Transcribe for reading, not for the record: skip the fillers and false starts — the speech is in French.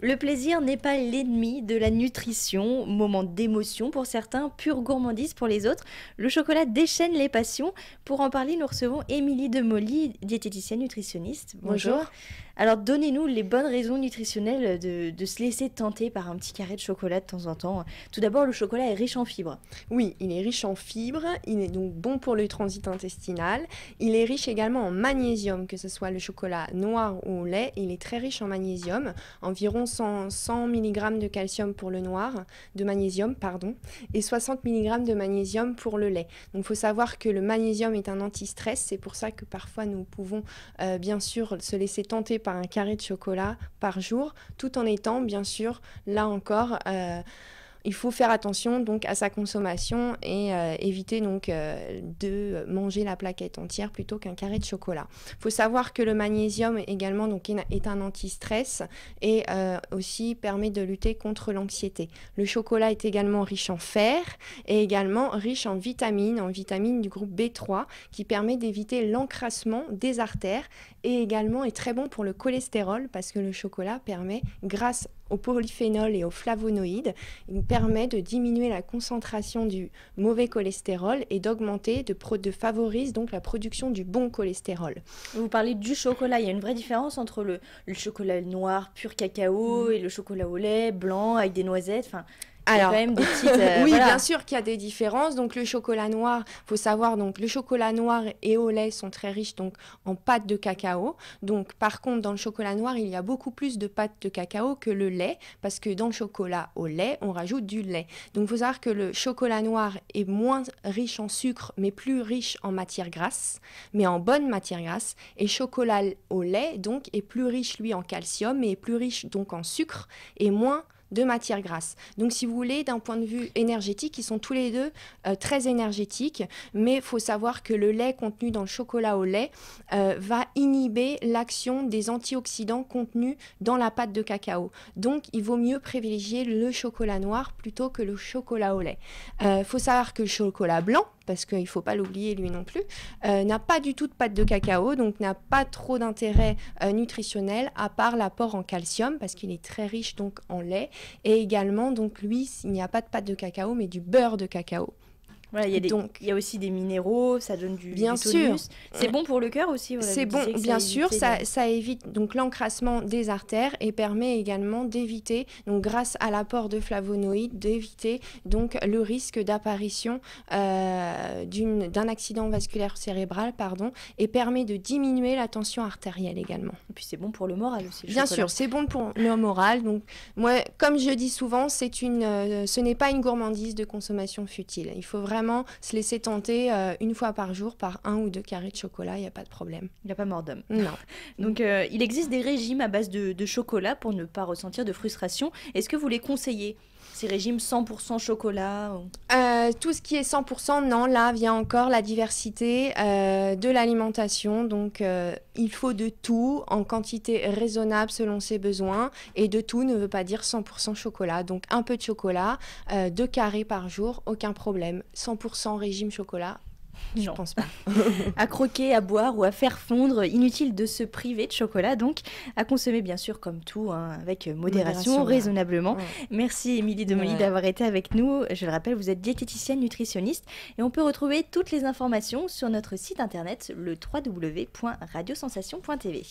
Le plaisir n'est pas l'ennemi de la nutrition, moment d'émotion pour certains, pure gourmandise pour les autres. Le chocolat déchaîne les passions. Pour en parler, nous recevons Émilie Demolly, diététicienne nutritionniste. Bonjour. Bonjour. Alors, donnez-nous les bonnes raisons nutritionnelles de se laisser tenter par un petit carré de chocolat de temps en temps. Tout d'abord, le chocolat est riche en fibres. Oui, il est riche en fibres, il est donc bon pour le transit intestinal. Il est riche également en magnésium, que ce soit le chocolat noir ou au lait. Il est très riche en magnésium, environ 100 mg de calcium pour le noir, de magnésium, pardon, et 60 mg de magnésium pour le lait. Donc il faut savoir que le magnésium est un anti-stress, c'est pour ça que parfois nous pouvons bien sûr se laisser tenter par un carré de chocolat par jour, tout en étant bien sûr, là encore, il faut faire attention donc à sa consommation et éviter donc de manger la plaquette entière plutôt qu'un carré de chocolat. Il faut savoir que le magnésium également donc est un anti-stress et aussi permet de lutter contre l'anxiété. Le chocolat est également riche en fer et également riche en vitamines du groupe B3 qui permet d'éviter l'encrassement des artères et également est très bon pour le cholestérol parce que le chocolat permet, grâce aux polyphénols et aux flavonoïdes, il permet de diminuer la concentration du mauvais cholestérol et d'augmenter, de favorise donc la production du bon cholestérol. Vous parlez du chocolat, il y a une vraie différence entre le chocolat noir pur cacao et le chocolat au lait blanc avec des noisettes, enfin... Il y a quand même des petites... oui, voilà. Bien sûr qu'il y a des différences. Donc le chocolat noir, faut savoir, donc le chocolat noir et au lait sont très riches donc en pâte de cacao. Donc par contre, dans le chocolat noir, il y a beaucoup plus de pâte de cacao que le lait, parce que dans le chocolat au lait, on rajoute du lait. Donc il faut savoir que le chocolat noir est moins riche en sucre, mais plus riche en matière grasse, mais en bonne matière grasse. Et chocolat au lait, donc, est plus riche, lui, en calcium, mais est plus riche donc en sucre et moins de matière grasse. Donc si vous voulez, d'un point de vue énergétique, ils sont tous les deux très énergétiques, mais il faut savoir que le lait contenu dans le chocolat au lait va inhiber l'action des antioxydants contenus dans la pâte de cacao. Donc il vaut mieux privilégier le chocolat noir plutôt que le chocolat au lait. Il faut savoir que le chocolat blanc, parce qu'il ne faut pas l'oublier lui non plus, n'a pas du tout de pâte de cacao, donc n'a pas trop d'intérêt nutritionnel à part l'apport en calcium, parce qu'il est très riche donc en lait, et également, donc lui, il n'y a pas de pâte de cacao, mais du beurre de cacao. Voilà, il y a aussi des minéraux, ça donne du tonus. C'est bon pour le cœur aussi. Voilà, c'est bon, bien sûr, ça évite donc l'encrassement des artères et permet également d'éviter, donc grâce à l'apport de flavonoïdes, d'éviter donc le risque d'apparition d'un accident vasculaire cérébral, et permet de diminuer la tension artérielle également. Et puis c'est bon pour le moral aussi. Bien sûr, c'est bon pour le moral. Donc moi, comme je dis souvent, ce n'est pas une gourmandise de consommation futile. Il faut vraiment se laisser tenter une fois par jour par 1 ou 2 carrés de chocolat, il n'y a pas de problème. Il n'y a pas mort d'homme. Non. Donc il existe des régimes à base de chocolat pour ne pas ressentir de frustration. Est-ce que vous les conseillez, ces régimes 100% chocolat Tout ce qui est 100%, non. Là vient encore la diversité de l'alimentation. Donc il faut de tout en quantité raisonnable selon ses besoins. Et de tout ne veut pas dire 100% chocolat. Donc un peu de chocolat, 2 carrés par jour, aucun problème. 100% régime chocolat. Je pense pas. À croquer, à boire ou à faire fondre, inutile de se priver de chocolat, donc à consommer bien sûr comme tout, avec modération raisonnablement. Ouais. Merci Émilie Demolly d'avoir été avec nous. Je le rappelle, vous êtes diététicienne nutritionniste et on peut retrouver toutes les informations sur notre site internet, le www.radiosensation.tv.